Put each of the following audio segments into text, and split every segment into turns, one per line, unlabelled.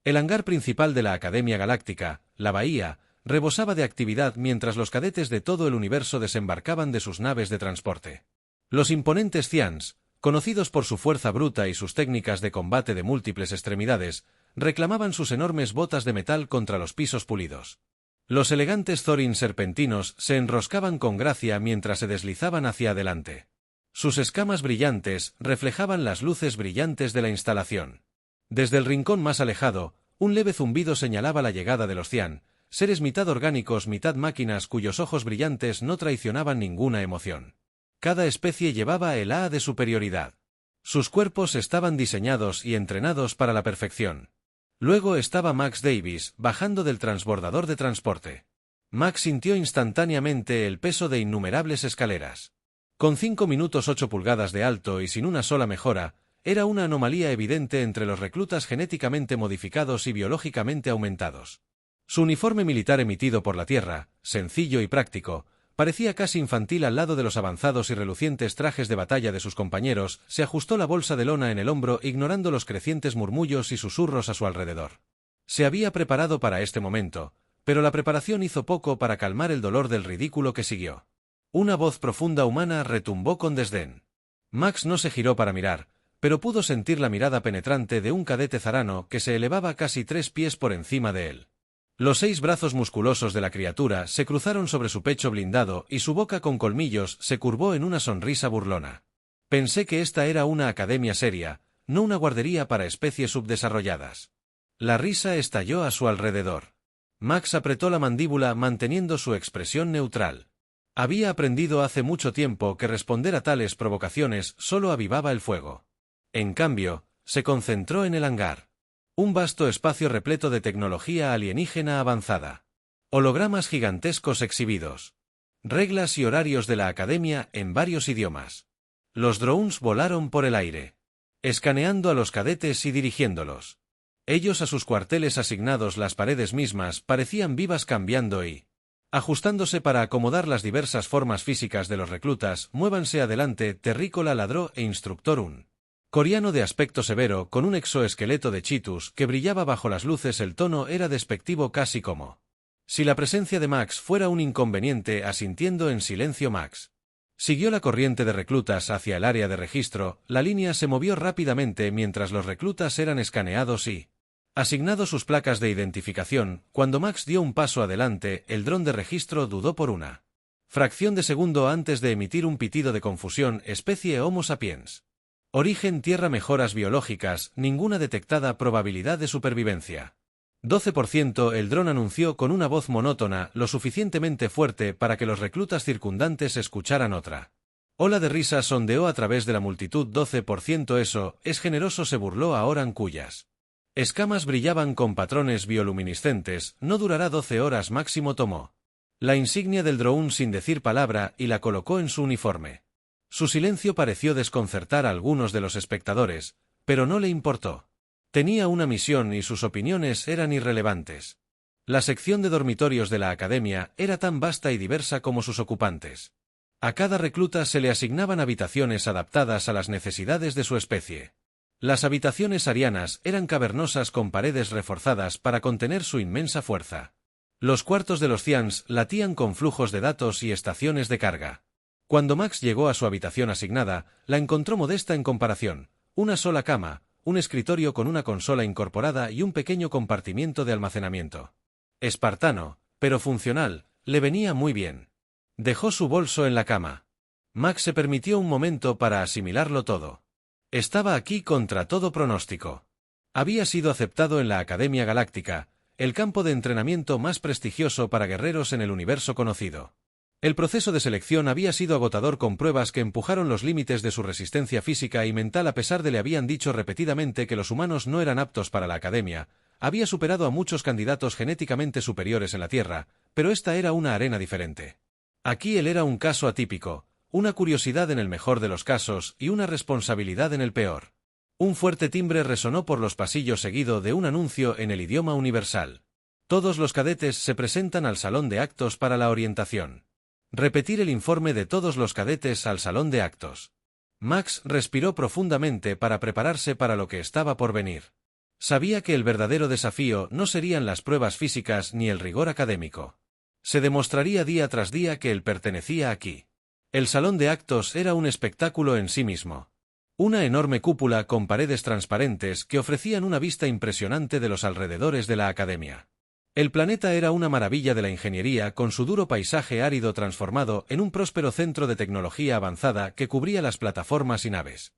El hangar principal de la Academia Galáctica, la bahía, rebosaba de actividad mientras los cadetes de todo el universo desembarcaban de sus naves de transporte. Los imponentes Cians, conocidos por su fuerza bruta y sus técnicas de combate de múltiples extremidades, reclamaban sus enormes botas de metal contra los pisos pulidos. Los elegantes Thorin serpentinos se enroscaban con gracia mientras se deslizaban hacia adelante. Sus escamas brillantes reflejaban las luces brillantes de la instalación. Desde el rincón más alejado, un leve zumbido señalaba la llegada de los Cian, seres mitad orgánicos, mitad máquinas cuyos ojos brillantes no traicionaban ninguna emoción. Cada especie llevaba el A de superioridad. Sus cuerpos estaban diseñados y entrenados para la perfección. Luego estaba Max Davis, bajando del transbordador de transporte. Max sintió instantáneamente el peso de innumerables escaleras. Con 5 minutos 8 pulgadas de alto y sin una sola mejora, era una anomalía evidente entre los reclutas genéticamente modificados y biológicamente aumentados. Su uniforme militar emitido por la Tierra, sencillo y práctico, parecía casi infantil al lado de los avanzados y relucientes trajes de batalla de sus compañeros. Se ajustó la bolsa de lona en el hombro ignorando los crecientes murmullos y susurros a su alrededor. Se había preparado para este momento, pero la preparación hizo poco para calmar el dolor del ridículo que siguió. Una voz profunda humana retumbó con desdén. Max no se giró para mirar, pero pudo sentir la mirada penetrante de un cadete zarano que se elevaba casi 3 pies por encima de él. Los 6 brazos musculosos de la criatura se cruzaron sobre su pecho blindado y su boca con colmillos se curvó en una sonrisa burlona. Pensé que esta era una academia seria, no una guardería para especies subdesarrolladas. La risa estalló a su alrededor. Max apretó la mandíbula manteniendo su expresión neutral. Había aprendido hace mucho tiempo que responder a tales provocaciones solo avivaba el fuego. En cambio, se concentró en el hangar. Un vasto espacio repleto de tecnología alienígena avanzada. Hologramas gigantescos exhibidos. Reglas y horarios de la academia en varios idiomas. Los drones volaron por el aire, escaneando a los cadetes y dirigiéndolos. Ellos a sus cuarteles asignados. Las paredes mismas parecían vivas cambiando y ajustándose para acomodar las diversas formas físicas de los reclutas. Muévanse adelante, terrícola ladró e instructor un coreano de aspecto severo con un exoesqueleto de chitus que brillaba bajo las luces. El tono era despectivo, casi como si la presencia de Max fuera un inconveniente. Asintiendo en silencio, Max siguió la corriente de reclutas hacia el área de registro. La línea se movió rápidamente mientras los reclutas eran escaneados y asignados sus placas de identificación. Cuando Max dio un paso adelante, el dron de registro dudó por una fracción de segundo antes de emitir un pitido de confusión. Especie Homo sapiens. Origen Tierra. Mejoras biológicas, ninguna detectada. Probabilidad de supervivencia 12%. El dron anunció con una voz monótona, lo suficientemente fuerte para que los reclutas circundantes escucharan. Otra ola de risas sondeó a través de la multitud. 12%. Eso es generoso, se burló Aoran, cuyas escamas brillaban con patrones bioluminiscentes. No durará 12 horas máximo. Tomó la insignia del drone sin decir palabra y la colocó en su uniforme. Su silencio pareció desconcertar a algunos de los espectadores, pero no le importó. Tenía una misión y sus opiniones eran irrelevantes. La sección de dormitorios de la academia era tan vasta y diversa como sus ocupantes. A cada recluta se le asignaban habitaciones adaptadas a las necesidades de su especie. Las habitaciones arianas eran cavernosas con paredes reforzadas para contener su inmensa fuerza. Los cuartos de los Cians latían con flujos de datos y estaciones de carga. Cuando Max llegó a su habitación asignada, la encontró modesta en comparación. Una sola cama, un escritorio con una consola incorporada y un pequeño compartimiento de almacenamiento. Espartano, pero funcional, le venía muy bien. Dejó su bolso en la cama. Max se permitió un momento para asimilarlo todo. Estaba aquí contra todo pronóstico. Había sido aceptado en la Academia Galáctica, el campo de entrenamiento más prestigioso para guerreros en el universo conocido. El proceso de selección había sido agotador, con pruebas que empujaron los límites de su resistencia física y mental. A pesar de le habían dicho repetidamente que los humanos no eran aptos para la academia, había superado a muchos candidatos genéticamente superiores en la Tierra, pero esta era una arena diferente. Aquí él era un caso atípico, una curiosidad en el mejor de los casos y una responsabilidad en el peor. Un fuerte timbre resonó por los pasillos seguido de un anuncio en el idioma universal. Todos los cadetes se presentan al salón de actos para la orientación. Repetir el informe de todos los cadetes al salón de actos. Max respiró profundamente para prepararse para lo que estaba por venir. Sabía que el verdadero desafío no serían las pruebas físicas ni el rigor académico. Se demostraría día tras día que él pertenecía aquí. El salón de actos era un espectáculo en sí mismo. Una enorme cúpula con paredes transparentes que ofrecían una vista impresionante de los alrededores de la academia. El planeta era una maravilla de la ingeniería con su duro paisaje árido transformado en un próspero centro de tecnología avanzada que cubría las plataformas y naves.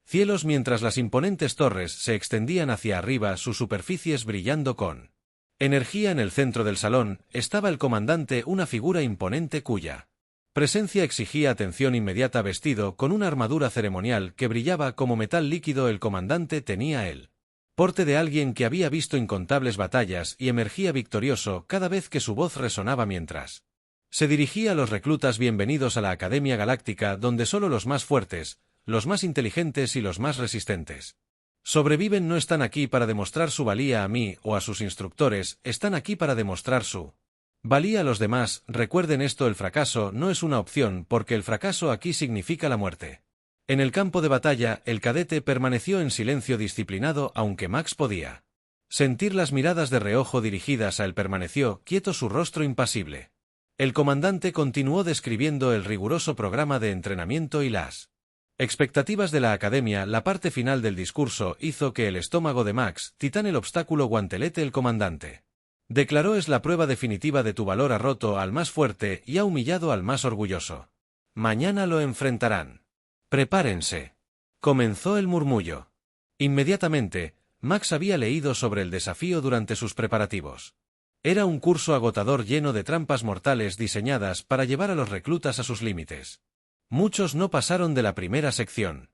Cielos mientras las imponentes torres se extendían hacia arriba, sus superficies brillando con energía. En el centro del salón estaba el comandante, una figura imponente cuya presencia exigía atención inmediata. Vestido con una armadura ceremonial que brillaba como metal líquido, el comandante tenía el porte de alguien que había visto incontables batallas y emergía victorioso cada vez que su voz resonaba mientras se dirigía a los reclutas. Bienvenidos a la Academia Galáctica, donde solo los más fuertes, los más inteligentes y los más resistentes sobreviven. No están aquí para demostrar su valía a mí o a sus instructores, están aquí para demostrar su valía a los demás. Recuerden esto: el fracaso no es una opción, porque el fracaso aquí significa la muerte. En el campo de batalla, el cadete permaneció en silencio disciplinado, aunque Max podía sentir las miradas de reojo dirigidas a él. Permaneció quieto, su rostro impasible. El comandante continuó describiendo el riguroso programa de entrenamiento y las expectativas de la academia. La parte final del discurso hizo que el estómago de Max titán el obstáculo guantelete. El comandante declaró: es la prueba definitiva de tu valor, ha roto al más fuerte y ha humillado al más orgulloso. Mañana lo enfrentarán. Prepárense. Comenzó el murmullo. Inmediatamente, Max había leído sobre el desafío durante sus preparativos. Era un curso agotador lleno de trampas mortales diseñadas para llevar a los reclutas a sus límites. Muchos no pasaron de la primera sección.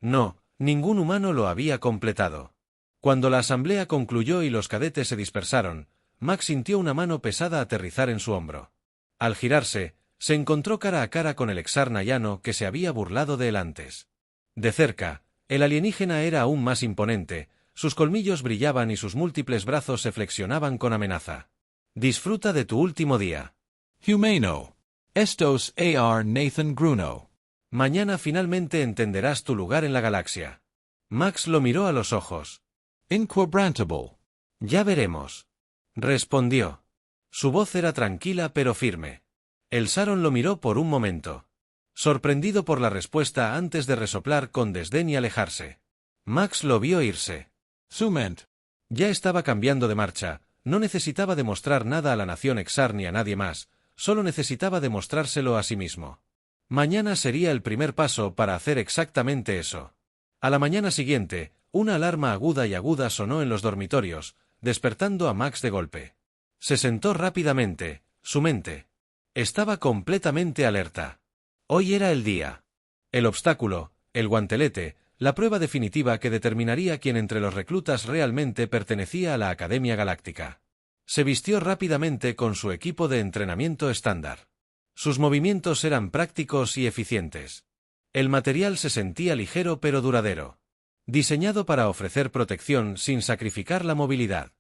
No, ningún humano lo había completado. Cuando la asamblea concluyó y los cadetes se dispersaron, Max sintió una mano pesada aterrizar en su hombro. Al girarse, se encontró cara a cara con el exarnayano que se había burlado de él antes. De cerca, el alienígena era aún más imponente, sus colmillos brillaban y sus múltiples brazos se flexionaban con amenaza. Disfruta de tu último día.
Humano. Estos ar Nathan Gruno.
Mañana finalmente entenderás tu lugar en la galaxia. Max lo miró a los ojos.
Inquebrantable.
Ya veremos. Respondió. Su voz era tranquila pero firme. El Saron lo miró por un momento, sorprendido por la respuesta, antes de resoplar con desdén y alejarse. Max lo vio irse.
Sument.
Ya estaba cambiando de marcha, no necesitaba demostrar nada a la nación Exar ni a nadie más, solo necesitaba demostrárselo a sí mismo. Mañana sería el primer paso para hacer exactamente eso. A la mañana siguiente, una alarma aguda sonó en los dormitorios, despertando a Max de golpe. Se sentó rápidamente, su mente estaba completamente alerta. Hoy era el día. El obstáculo, el guantelete, la prueba definitiva que determinaría quién entre los reclutas realmente pertenecía a la Academia Galáctica. Se vistió rápidamente con su equipo de entrenamiento estándar. Sus movimientos eran prácticos y eficientes. El material se sentía ligero pero duradero. Diseñado para ofrecer protección sin sacrificar la movilidad.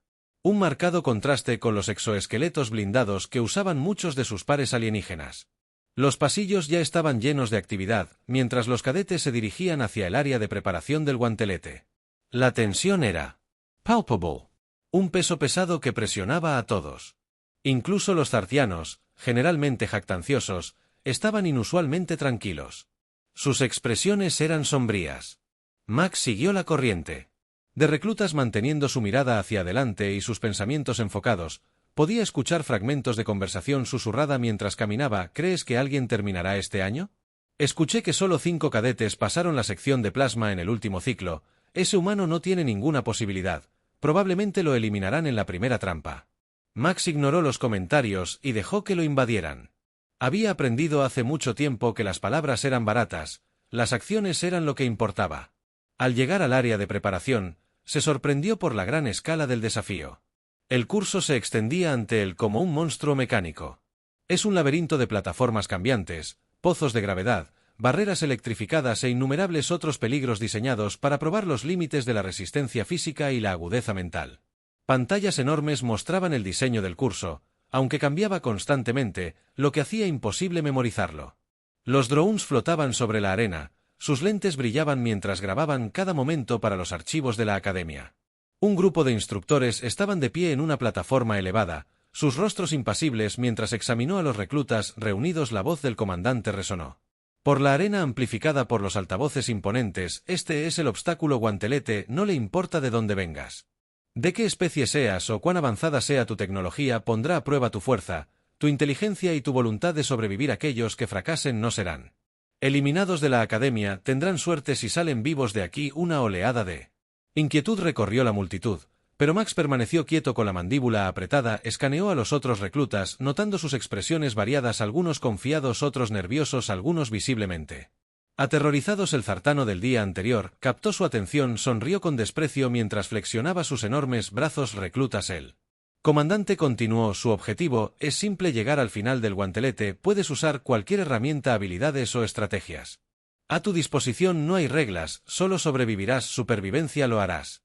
Un marcado contraste con los exoesqueletos blindados que usaban muchos de sus pares alienígenas. Los pasillos ya estaban llenos de actividad, mientras los cadetes se dirigían hacia el área de preparación del guantelete. La tensión era
palpable.
Un peso pesado que presionaba a todos. Incluso los zartianos, generalmente jactanciosos, estaban inusualmente tranquilos. Sus expresiones eran sombrías. Max siguió la corriente. De reclutas manteniendo su mirada hacia adelante y sus pensamientos enfocados, podía escuchar fragmentos de conversación susurrada mientras caminaba. ¿Crees que alguien terminará este año? Escuché que solo 5 cadetes pasaron la sección de plasma en el último ciclo. Ese humano no tiene ninguna posibilidad. Probablemente lo eliminarán en la primera trampa. Max ignoró los comentarios y dejó que lo invadieran. Había aprendido hace mucho tiempo que las palabras eran baratas, las acciones eran lo que importaba. Al llegar al área de preparación, se sorprendió por la gran escala del desafío. El curso se extendía ante él como un monstruo mecánico. Es un laberinto de plataformas cambiantes, pozos de gravedad, barreras electrificadas e innumerables otros peligros diseñados para probar los límites de la resistencia física y la agudeza mental. Pantallas enormes mostraban el diseño del curso, aunque cambiaba constantemente, lo que hacía imposible memorizarlo. Los drones flotaban sobre la arena, sus lentes brillaban mientras grababan cada momento para los archivos de la academia. Un grupo de instructores estaban de pie en una plataforma elevada, sus rostros impasibles mientras examinó a los reclutas reunidos. La voz del comandante resonó. Por la arena amplificada por los altavoces imponentes, este es el obstáculo guantelete, no le importa de dónde vengas. De qué especie seas o cuán avanzada sea tu tecnología, pondrá a prueba tu fuerza, tu inteligencia y tu voluntad de sobrevivir. Aquellos que fracasen no serán eliminados de la academia, tendrán suerte si salen vivos de aquí. Una oleada de inquietud recorrió la multitud, pero Max permaneció quieto con la mandíbula apretada. Escaneó a los otros reclutas, notando sus expresiones variadas, algunos confiados, otros nerviosos, algunos visiblemente aterrorizados. El zartano del día anterior captó su atención, sonrió con desprecio mientras flexionaba sus enormes brazos. Reclutas, el comandante continuó, su objetivo es simple: llegar al final del guantelete. Puedes usar cualquier herramienta, habilidades o estrategias a tu disposición. No hay reglas, solo sobrevivirás. Supervivencia lo harás.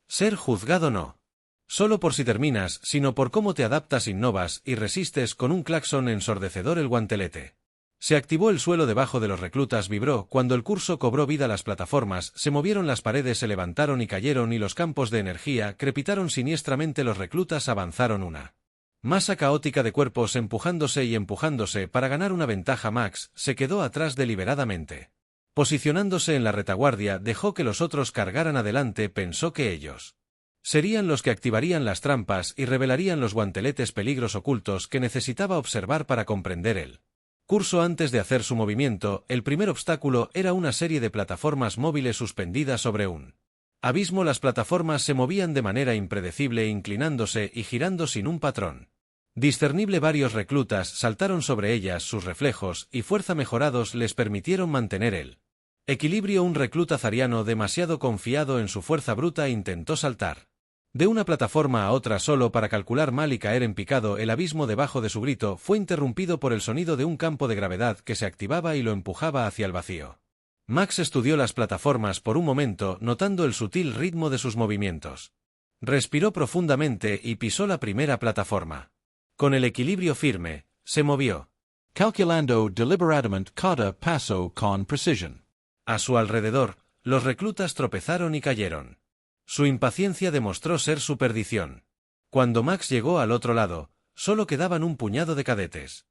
Ser juzgado no solo por si terminas, sino por cómo te adaptas, innovas y resistes. Con un claxon ensordecedor el guantelete se activó. El suelo debajo de los reclutas vibró cuando el curso cobró vida. Las plataformas se movieron, las paredes se levantaron y cayeron y los campos de energía crepitaron siniestramente. Los reclutas avanzaron, una masa caótica de cuerpos empujándose y empujándose para ganar una ventaja. Max se quedó atrás deliberadamente. Posicionándose en la retaguardia, dejó que los otros cargaran adelante. Pensó que ellos serían los que activarían las trampas y revelarían los guanteletes, peligros ocultos que necesitaba observar para comprender el curso. Antes de hacer su movimiento, el primer obstáculo era una serie de plataformas móviles suspendidas sobre un abismo. Las plataformas se movían de manera impredecible, inclinándose y girando sin un patrón discernible. Varios reclutas saltaron sobre ellas, sus reflejos y fuerza mejorados les permitieron mantener el equilibrio. Un recluta zariano, demasiado confiado en su fuerza bruta, intentó saltar de una plataforma a otra solo para calcular mal y caer en picado. El abismo debajo de su grito fue interrumpido por el sonido de un campo de gravedad que se activaba y lo empujaba hacia el vacío. Max estudió las plataformas por un momento, notando el sutil ritmo de sus movimientos. Respiró profundamente y pisó la primera plataforma. Con el equilibrio firme, se movió.
Calculando deliberadamente cada paso con precisión.
A su alrededor, los reclutas tropezaron y cayeron. Su impaciencia demostró ser su perdición. Cuando Max llegó al otro lado, solo quedaban un puñado de cadetes.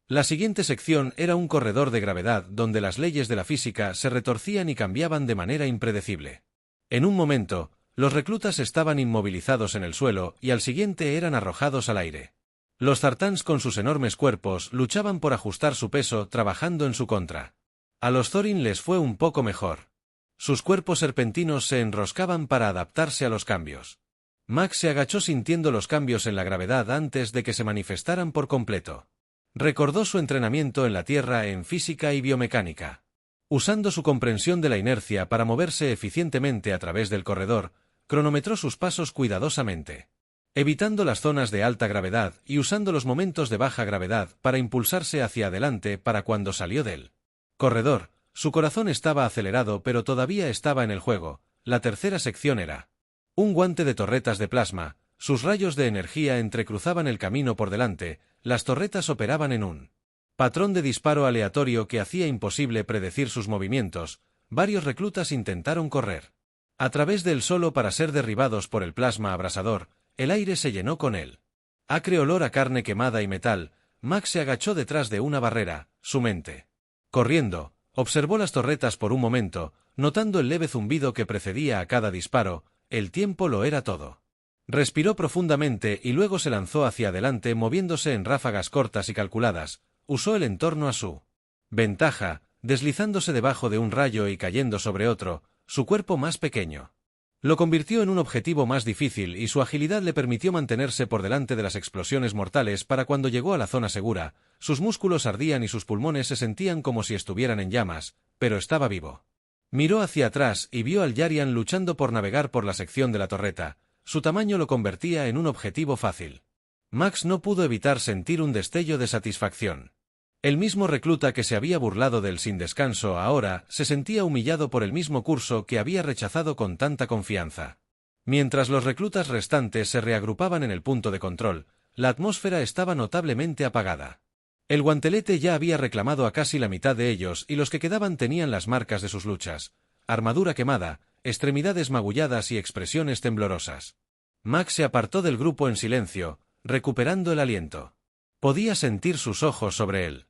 La siguiente sección era un corredor de gravedad donde las leyes de la física se retorcían y cambiaban de manera impredecible. En un momento, los reclutas estaban inmovilizados en el suelo y al siguiente eran arrojados al aire. Los Zartans, con sus enormes cuerpos, luchaban por ajustar su peso, trabajando en su contra. A los Thorin les fue un poco mejor. Sus cuerpos serpentinos se enroscaban para adaptarse a los cambios. Max se agachó sintiendo los cambios en la gravedad antes de que se manifestaran por completo. Recordó su entrenamiento en la Tierra en física y biomecánica. Usando su comprensión de la inercia para moverse eficientemente a través del corredor, cronometró sus pasos cuidadosamente, evitando las zonas de alta gravedad y usando los momentos de baja gravedad para impulsarse hacia adelante. Para cuando salió del corredor, su corazón estaba acelerado, pero todavía estaba en el juego. La tercera sección era un guante de torretas de plasma. Sus rayos de energía entrecruzaban el camino por delante. Las torretas operaban en un patrón de disparo aleatorio que hacía imposible predecir sus movimientos. Varios reclutas intentaron correr a través del solo para ser derribados por el plasma abrasador. El aire se llenó con él acre olor a carne quemada y metal. Max se agachó detrás de una barrera, su mente corriendo. Observó las torretas por un momento, notando el leve zumbido que precedía a cada disparo. El tiempo lo era todo. Respiró profundamente y luego se lanzó hacia adelante, moviéndose en ráfagas cortas y calculadas. Usó el entorno a su ventaja, deslizándose debajo de un rayo y cayendo sobre otro, su cuerpo más pequeño lo convirtió en un objetivo más difícil y su agilidad le permitió mantenerse por delante de las explosiones mortales. Para cuando llegó a la zona segura, sus músculos ardían y sus pulmones se sentían como si estuvieran en llamas, pero estaba vivo. Miró hacia atrás y vio al Yarian luchando por navegar por la sección de la torreta. Su tamaño lo convertía en un objetivo fácil. Max no pudo evitar sentir un destello de satisfacción. El mismo recluta que se había burlado de él sin descanso ahora se sentía humillado por el mismo curso que había rechazado con tanta confianza. Mientras los reclutas restantes se reagrupaban en el punto de control, la atmósfera estaba notablemente apagada. El guantelete ya había reclamado a casi la mitad de ellos y los que quedaban tenían las marcas de sus luchas: armadura quemada, extremidades magulladas y expresiones temblorosas. Max se apartó del grupo en silencio, recuperando el aliento. Podía sentir sus ojos sobre él.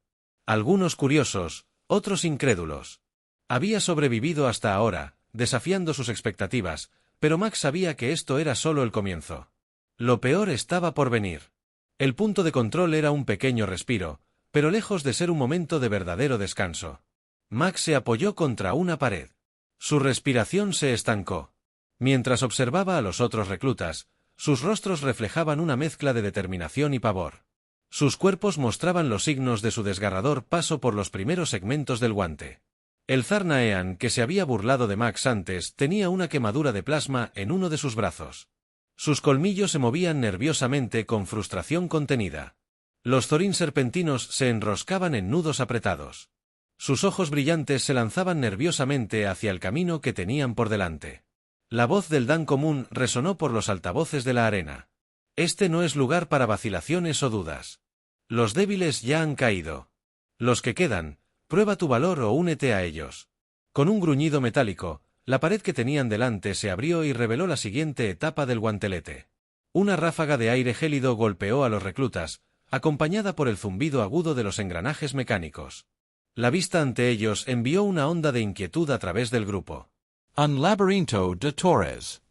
Algunos curiosos, otros incrédulos. Había sobrevivido hasta ahora, desafiando sus expectativas, pero Max sabía que esto era solo el comienzo. Lo peor estaba por venir. El punto de control era un pequeño respiro, pero lejos de ser un momento de verdadero descanso. Max se apoyó contra una pared. Su respiración se estancó. Mientras observaba a los otros reclutas, sus rostros reflejaban una mezcla de determinación y pavor. Sus cuerpos mostraban los signos de su desgarrador paso por los primeros segmentos del guante. El Zarnaean, que se había burlado de Max antes, tenía una quemadura de plasma en uno de sus brazos. Sus colmillos se movían nerviosamente con frustración contenida. Los Thorin serpentinos se enroscaban en nudos apretados. Sus ojos brillantes se lanzaban nerviosamente hacia el camino que tenían por delante. La voz del Dan común resonó por los altavoces de la arena. Este no es lugar para vacilaciones o dudas. Los débiles ya han caído. Los que quedan, prueba tu valor o únete a ellos. Con un gruñido metálico, la pared que tenían delante se abrió y reveló la siguiente etapa del guantelete. Una ráfaga de aire gélido golpeó a los reclutas, acompañada por el zumbido agudo de los engranajes mecánicos. La vista ante ellos envió una onda de inquietud a través del grupo.
Un laberinto de torres.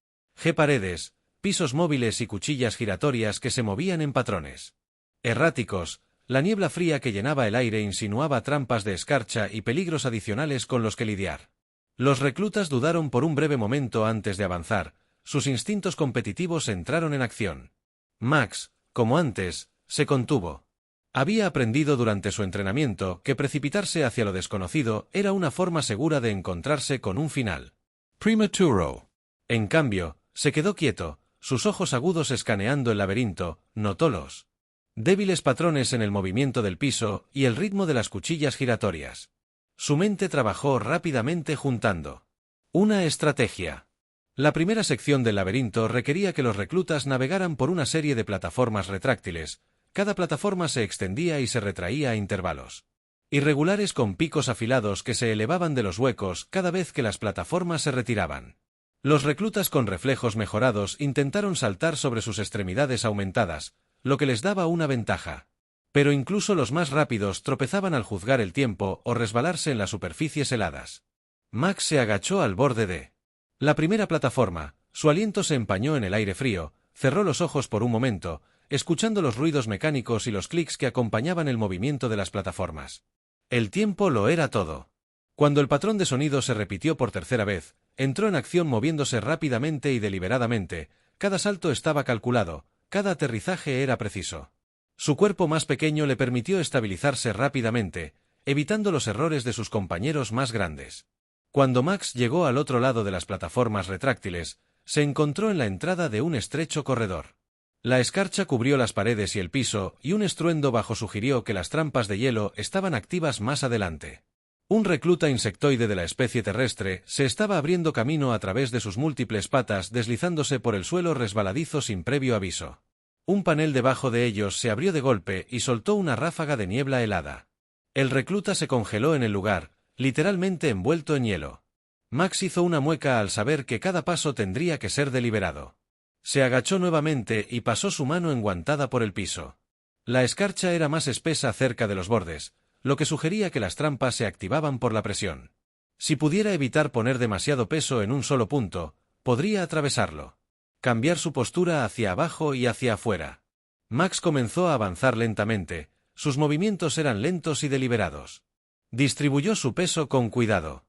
Paredes, pisos móviles y cuchillas giratorias que se movían en patrones erráticos. La niebla fría que llenaba el aire insinuaba trampas de escarcha y peligros adicionales con los que lidiar. Los reclutas dudaron por un breve momento antes de avanzar, sus instintos competitivos entraron en acción. Max, como antes, se contuvo. Había aprendido durante su entrenamiento que precipitarse hacia lo desconocido era una forma segura de encontrarse con un final
prematuro.
En cambio, se quedó quieto, sus ojos agudos escaneando el laberinto, notó los débiles patrones en el movimiento del piso y el ritmo de las cuchillas giratorias. Su mente trabajó rápidamente juntando una estrategia. La primera sección del laberinto requería que los reclutas navegaran por una serie de plataformas retráctiles. Cada plataforma se extendía y se retraía a intervalos irregulares con picos afilados que se elevaban de los huecos cada vez que las plataformas se retiraban. Los reclutas con reflejos mejorados intentaron saltar sobre sus extremidades aumentadas, lo que les daba una ventaja. Pero incluso los más rápidos tropezaban al juzgar el tiempo o resbalarse en las superficies heladas. Max se agachó al borde de la primera plataforma, su aliento se empañó en el aire frío, cerró los ojos por un momento, escuchando los ruidos mecánicos y los clics que acompañaban el movimiento de las plataformas. El tiempo lo era todo. Cuando el patrón de sonido se repitió por tercera vez, entró en acción moviéndose rápidamente y deliberadamente, cada salto estaba calculado, cada aterrizaje era preciso. Su cuerpo más pequeño le permitió estabilizarse rápidamente, evitando los errores de sus compañeros más grandes. Cuando Max llegó al otro lado de las plataformas retráctiles, se encontró en la entrada de un estrecho corredor. La escarcha cubrió las paredes y el piso, y un estruendo bajo sugirió que las trampas de hielo estaban activas más adelante. Un recluta insectoide de la especie terrestre se estaba abriendo camino a través de sus múltiples patas deslizándose por el suelo resbaladizo sin previo aviso. Un panel debajo de ellos se abrió de golpe y soltó una ráfaga de niebla helada. El recluta se congeló en el lugar, literalmente envuelto en hielo. Max hizo una mueca al saber que cada paso tendría que ser deliberado. Se agachó nuevamente y pasó su mano enguantada por el piso. La escarcha era más espesa cerca de los bordes, lo que sugería que las trampas se activaban por la presión. Si pudiera evitar poner demasiado peso en un solo punto, podría atravesarlo. Cambiar su postura hacia abajo y hacia afuera. Max comenzó a avanzar lentamente, sus movimientos eran lentos y deliberados. Distribuyó su peso con cuidado.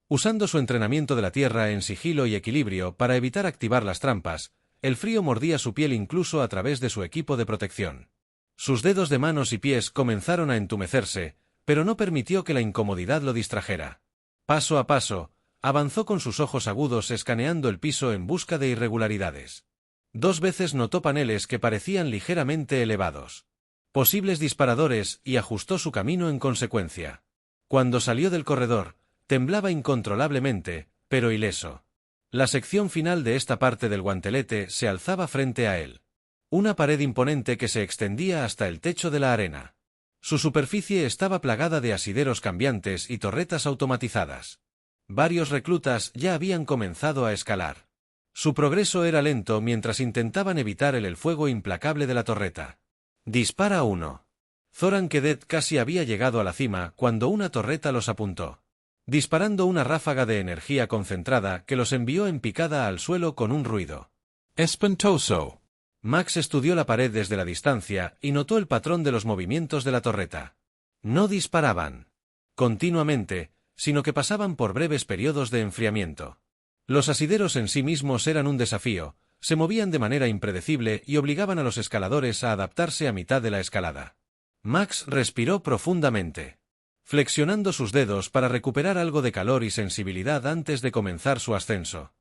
Usando su entrenamiento de la tierra en sigilo y equilibrio para evitar activar las trampas, el frío mordía su piel incluso a través de su equipo de protección. Sus dedos de manos y pies comenzaron a entumecerse, pero no permitió que la incomodidad lo distrajera. Paso a paso, avanzó con sus ojos agudos escaneando el piso en busca de irregularidades. 2 veces notó paneles que parecían ligeramente elevados. Posibles disparadores y ajustó su camino en consecuencia. Cuando salió del corredor, temblaba incontrolablemente, pero ileso. La sección final de esta parte del guantelete se alzaba frente a él. Una pared imponente que se extendía hasta el techo de la arena. Su superficie estaba plagada de asideros cambiantes y torretas automatizadas. Varios reclutas ya habían comenzado a escalar. Su progreso era lento mientras intentaban evitar el fuego implacable de la torreta. Dispara uno. Zoran Kedet casi había llegado a la cima cuando una torreta los apuntó, disparando una ráfaga de energía concentrada que los envió en picada al suelo con un ruido
espantoso.
Max estudió la pared desde la distancia y notó el patrón de los movimientos de la torreta. No disparaban continuamente, sino que pasaban por breves periodos de enfriamiento. Los asideros en sí mismos eran un desafío, se movían de manera impredecible y obligaban a los escaladores a adaptarse a mitad de la escalada. Max respiró profundamente, flexionando sus dedos para recuperar algo de calor y sensibilidad antes de comenzar su ascenso.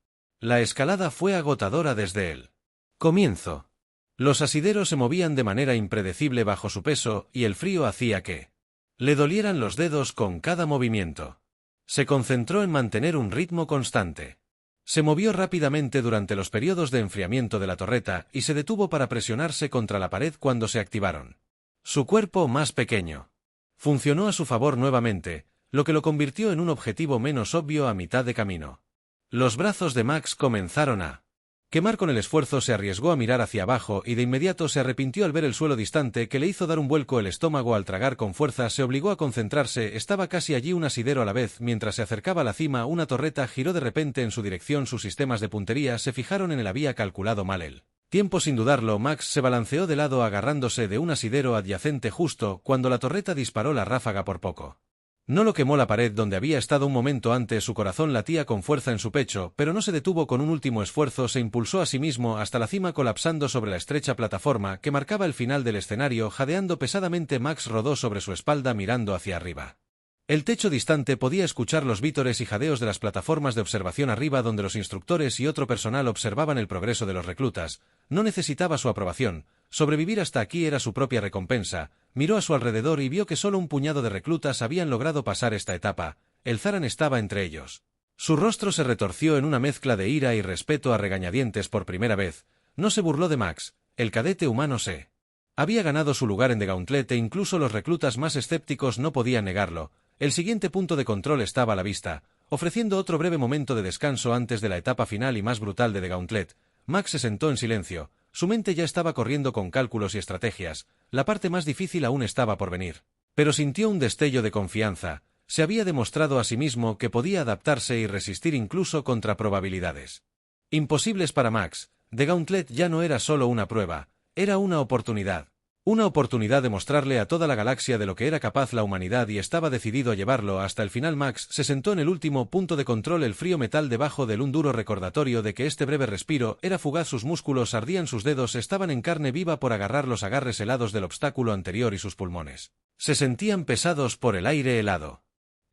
La escalada fue agotadora desde el comienzo. Los asideros se movían de manera impredecible bajo su peso y el frío hacía que le dolieran los dedos con cada movimiento. Se concentró en mantener un ritmo constante. Se movió rápidamente durante los periodos de enfriamiento de la torreta y se detuvo para presionarse contra la pared cuando se activaron. Su cuerpo más pequeño funcionó a su favor nuevamente, lo que lo convirtió en un objetivo menos obvio a mitad de camino. Los brazos de Max comenzaron a quemar con el esfuerzo. Se arriesgó a mirar hacia abajo y de inmediato se arrepintió al ver el suelo distante que le hizo dar un vuelco el estómago al tragar con fuerza. Se obligó a concentrarse, estaba casi allí un asidero a la vez. Mientras se acercaba a la cima, una torreta giró de repente en su dirección. Sus sistemas de puntería se fijaron en él. Había calculado mal el tiempo. Sin dudarlo, Max se balanceó de lado agarrándose de un asidero adyacente justo cuando la torreta disparó la ráfaga. Por poco no lo quemó la pared donde había estado un momento antes. Su corazón latía con fuerza en su pecho, pero no se detuvo. Con un último esfuerzo se impulsó a sí mismo hasta la cima, colapsando sobre la estrecha plataforma que marcaba el final del escenario. Jadeando pesadamente, Max rodó sobre su espalda mirando hacia arriba. El techo distante podía escuchar los vítores y jadeos de las plataformas de observación arriba, donde los instructores y otro personal observaban el progreso de los reclutas. No necesitaba su aprobación. Sobrevivir hasta aquí era su propia recompensa. Miró a su alrededor y vio que solo un puñado de reclutas habían logrado pasar esta etapa. El Zaran estaba entre ellos. Su rostro se retorció en una mezcla de ira y respeto a regañadientes. Por primera vez, no se burló de Max. El cadete humano se había ganado su lugar en The Gauntlet e incluso los reclutas más escépticos no podían negarlo. El siguiente punto de control estaba a la vista, ofreciendo otro breve momento de descanso antes de la etapa final y más brutal de The Gauntlet. Max se sentó en silencio. Su mente ya estaba corriendo con cálculos y estrategias. La parte más difícil aún estaba por venir. Pero sintió un destello de confianza. Se había demostrado a sí mismo que podía adaptarse y resistir incluso contra probabilidades imposibles para Max. The Gauntlet ya no era solo una prueba, era una oportunidad. Una oportunidad de mostrarle a toda la galaxia de lo que era capaz la humanidad, y estaba decidido a llevarlo hasta el final. Max se sentó en el último punto de control, el frío metal debajo del un duro recordatorio de que este breve respiro era fugaz. Sus músculos ardían, sus dedos estaban en carne viva por agarrar los agarres helados del obstáculo anterior y sus pulmones se sentían pesados por el aire helado.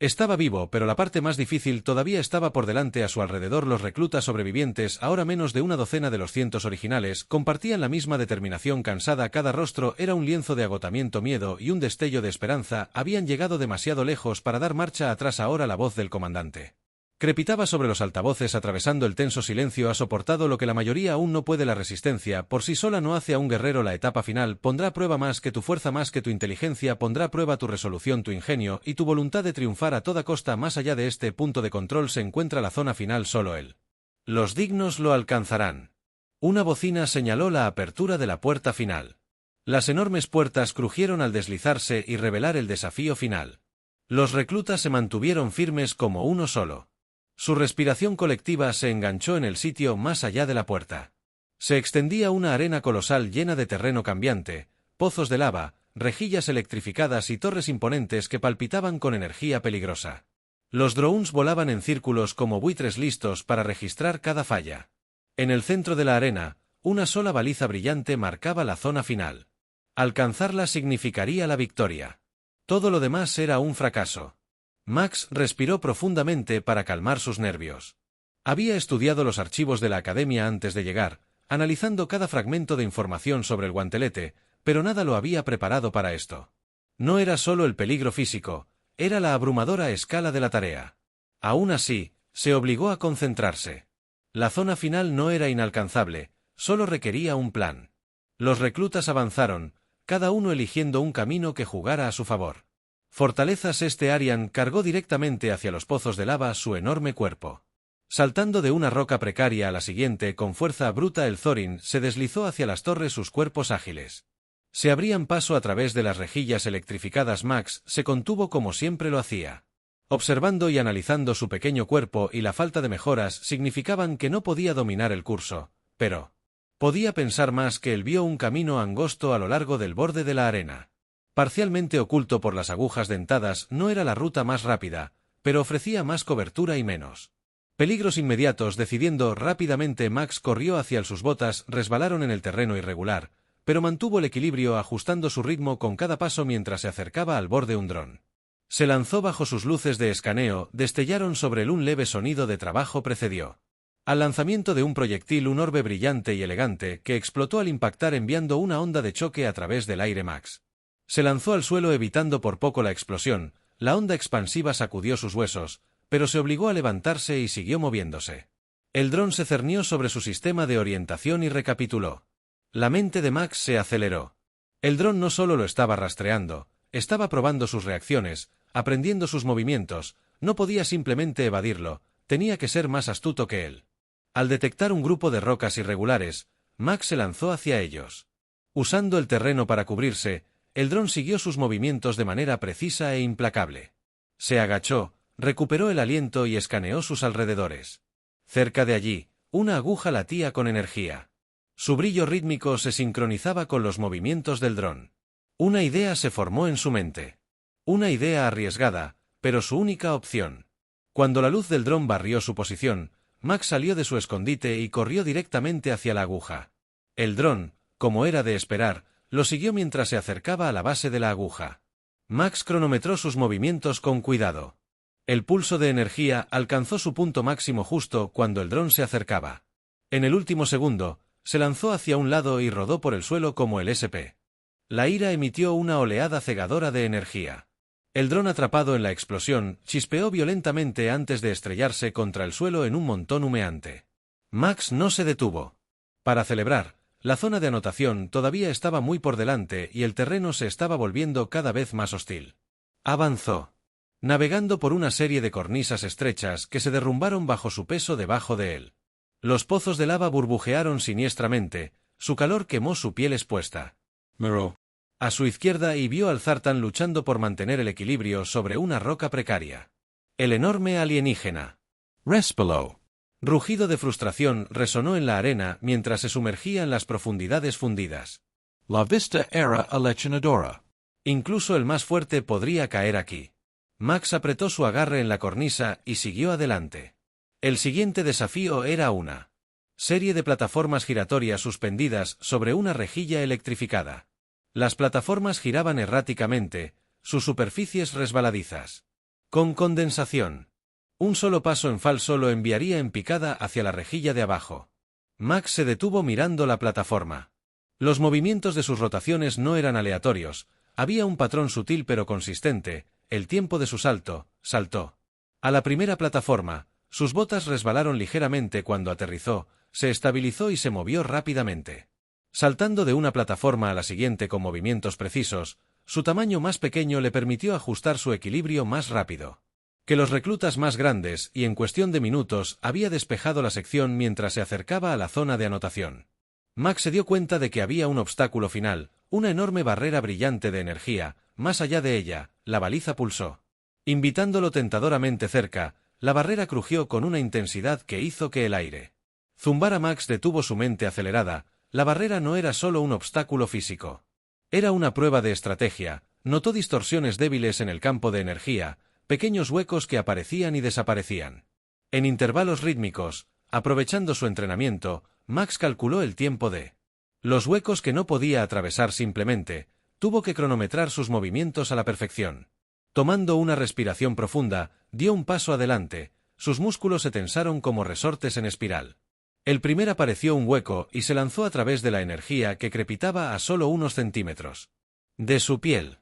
Estaba vivo, pero la parte más difícil todavía estaba por delante. A su alrededor los reclutas sobrevivientes, ahora menos de una docena de los cientos originales, compartían la misma determinación cansada. Cada rostro era un lienzo de agotamiento, miedo y un destello de esperanza. Habían llegado demasiado lejos para dar marcha atrás. Ahora la voz del comandante crepitaba sobre los altavoces, atravesando el tenso silencio. Ha soportado lo que la mayoría aún no puede. La resistencia por sí sola no hace a un guerrero. La etapa final pondrá a prueba más que tu fuerza, más que tu inteligencia, pondrá a prueba tu resolución, tu ingenio y tu voluntad de triunfar a toda costa. Más allá de este punto de control se encuentra la zona final. Solo él. Los dignos lo alcanzarán. Una bocina señaló la apertura de la puerta final. Las enormes puertas crujieron al deslizarse y revelar el desafío final. Los reclutas se mantuvieron firmes como uno solo. Su respiración colectiva se enganchó en el sitio más allá de la puerta. Se extendía una arena colosal llena de terreno cambiante, pozos de lava, rejillas electrificadas y torres imponentes que palpitaban con energía peligrosa. Los drones volaban en círculos como buitres listos para registrar cada falla. En el centro de la arena, una sola baliza brillante marcaba la zona final. Alcanzarla significaría la victoria. Todo lo demás era un fracaso. Max respiró profundamente para calmar sus nervios. Había estudiado los archivos de la academia antes de llegar, analizando cada fragmento de información sobre el guantelete, pero nada lo había preparado para esto. No era solo el peligro físico, era la abrumadora escala de la tarea. Aún así, se obligó a concentrarse. La zona final no era inalcanzable, solo requería un plan. Los reclutas avanzaron, cada uno eligiendo un camino que jugara a su favor. Fortalezas Arian cargó directamente hacia los pozos de lava su enorme cuerpo. Saltando de una roca precaria a la siguiente con fuerza bruta, el Thorin se deslizó hacia las torres, sus cuerpos ágiles se abrían paso a través de las rejillas electrificadas. Max se contuvo como siempre lo hacía. Observando y analizando su pequeño cuerpo y la falta de mejoras significaban que no podía dominar el curso, pero podía pensar más que él vio un camino angosto a lo largo del borde de la arena. Parcialmente oculto por las agujas dentadas, no era la ruta más rápida, pero ofrecía más cobertura y menos peligros inmediatos. Decidiendo rápidamente, Max corrió hacia sus botas, resbalaron en el terreno irregular, pero mantuvo el equilibrio ajustando su ritmo con cada paso mientras se acercaba al borde. Un dron se lanzó bajo sus luces de escaneo, destellaron sobre él, un leve sonido de trabajo precedió al lanzamiento de un proyectil, un orbe brillante y elegante que explotó al impactar enviando una onda de choque a través del aire. Max se lanzó al suelo evitando por poco la explosión, la onda expansiva sacudió sus huesos, pero se obligó a levantarse y siguió moviéndose. El dron se cernió sobre su sistema de orientación y recapituló. La mente de Max se aceleró. El dron no solo lo estaba rastreando, estaba probando sus reacciones, aprendiendo sus movimientos, no podía simplemente evadirlo, tenía que ser más astuto que él. Al detectar un grupo de rocas irregulares, Max se lanzó hacia ellos. Usando el terreno para cubrirse, el dron siguió sus movimientos de manera precisa e implacable. Se agachó, recuperó el aliento y escaneó sus alrededores. Cerca de allí, una aguja latía con energía. Su brillo rítmico se sincronizaba con los movimientos del dron. Una idea se formó en su mente. Una idea arriesgada, pero su única opción. Cuando la luz del dron barrió su posición, Max salió de su escondite y corrió directamente hacia la aguja. El dron, como era de esperar, lo siguió mientras se acercaba a la base de la aguja. Max cronometró sus movimientos con cuidado. El pulso de energía alcanzó su punto máximo justo cuando el dron se acercaba. En el último segundo, se lanzó hacia un lado y rodó por el suelo como el SP. La ira emitió una oleada cegadora de energía. El dron, atrapado en la explosión, chispeó violentamente antes de estrellarse contra el suelo en un montón humeante. Max no se detuvo. Para celebrar, la zona de anotación todavía estaba muy por delante y el terreno se estaba volviendo cada vez más hostil. Avanzó, navegando por una serie de cornisas estrechas que se derrumbaron bajo su peso debajo de él. Los pozos de lava burbujearon siniestramente, su calor quemó su piel expuesta.
Miró
A su izquierda y vio al Zartan luchando por mantener el equilibrio sobre una roca precaria. El enorme alienígena.
Respiró.
Rugido de frustración resonó en la arena mientras se sumergía en las profundidades fundidas.
La vista era aleccionadora.
Incluso el más fuerte podría caer aquí. Max apretó su agarre en la cornisa y siguió adelante. El siguiente desafío era una serie de plataformas giratorias suspendidas sobre una rejilla electrificada. Las plataformas giraban erráticamente, sus superficies resbaladizas. Con condensación. Un solo paso en falso lo enviaría en picada hacia la rejilla de abajo. Max se detuvo mirando la plataforma. Los movimientos de sus rotaciones no eran aleatorios, había un patrón sutil pero consistente. El tiempo de su salto, saltó a la primera plataforma, sus botas resbalaron ligeramente cuando aterrizó, se estabilizó y se movió rápidamente. Saltando de una plataforma a la siguiente con movimientos precisos, su tamaño más pequeño le permitió ajustar su equilibrio más rápido que los reclutas más grandes y en cuestión de minutos había despejado la sección mientras se acercaba a la zona de anotación. Max se dio cuenta de que había un obstáculo final, una enorme barrera brillante de energía. Más allá de ella, la baliza pulsó. Invitándolo tentadoramente cerca, la barrera crujió con una intensidad que hizo que el aire zumbara. Max detuvo su mente acelerada. La barrera no era solo un obstáculo físico. Era una prueba de estrategia. Notó distorsiones débiles en el campo de energía, pequeños huecos que aparecían y desaparecían. En intervalos rítmicos, aprovechando su entrenamiento, Max calculó el tiempo de los huecos que no podía atravesar simplemente. Tuvo que cronometrar sus movimientos a la perfección. Tomando una respiración profunda, dio un paso adelante, sus músculos se tensaron como resortes en espiral. El primer apareció un hueco y se lanzó a través de la energía que crepitaba a solo unos centímetros de su piel.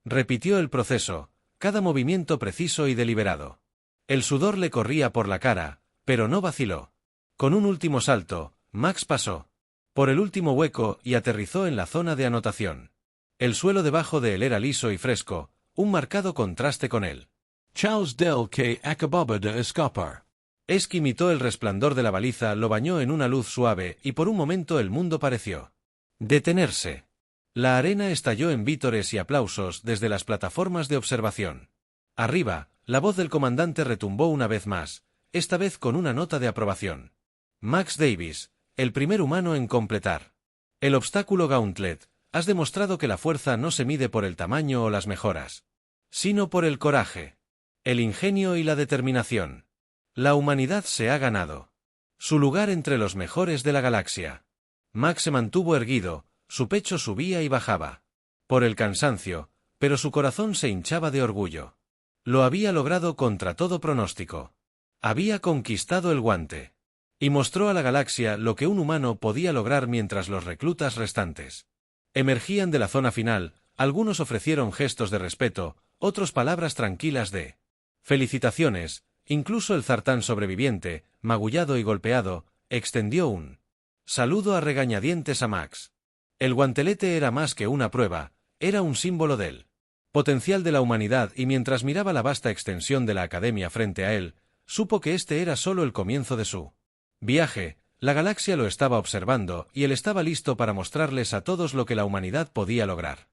Repitió el proceso, cada movimiento preciso y deliberado. El sudor le corría por la cara, pero no vaciló. Con un último salto, Max pasó por el último hueco y aterrizó en la zona de anotación. El suelo debajo de él era liso y fresco, un marcado contraste con él.
Charles del que acababa de escapar.
Esk imitó el resplandor de la baliza, lo bañó en una luz suave, y por un momento el mundo pareció detenerse. La arena estalló en vítores y aplausos desde las plataformas de observación. Arriba, la voz del comandante retumbó una vez más, esta vez con una nota de aprobación. Max Davis, el primer humano en completar el obstáculo Gauntlet, has demostrado que la fuerza no se mide por el tamaño o las mejoras, sino por el coraje, el ingenio y la determinación. La humanidad se ha ganado su lugar entre los mejores de la galaxia. Max se mantuvo erguido, su pecho subía y bajaba por el cansancio, pero su corazón se hinchaba de orgullo. Lo había logrado contra todo pronóstico. Había conquistado el guante. Y mostró a la galaxia lo que un humano podía lograr mientras los reclutas restantes emergían de la zona final. Algunos ofrecieron gestos de respeto, otros palabras tranquilas de felicitaciones, incluso el Zartán sobreviviente, magullado y golpeado, extendió un saludo a regañadientes a Max. El guantelete era más que una prueba, era un símbolo del potencial de la humanidad, y mientras miraba la vasta extensión de la Academia frente a él, supo que este era solo el comienzo de su viaje. La galaxia lo estaba observando, y él estaba listo para mostrarles a todos lo que la humanidad podía lograr.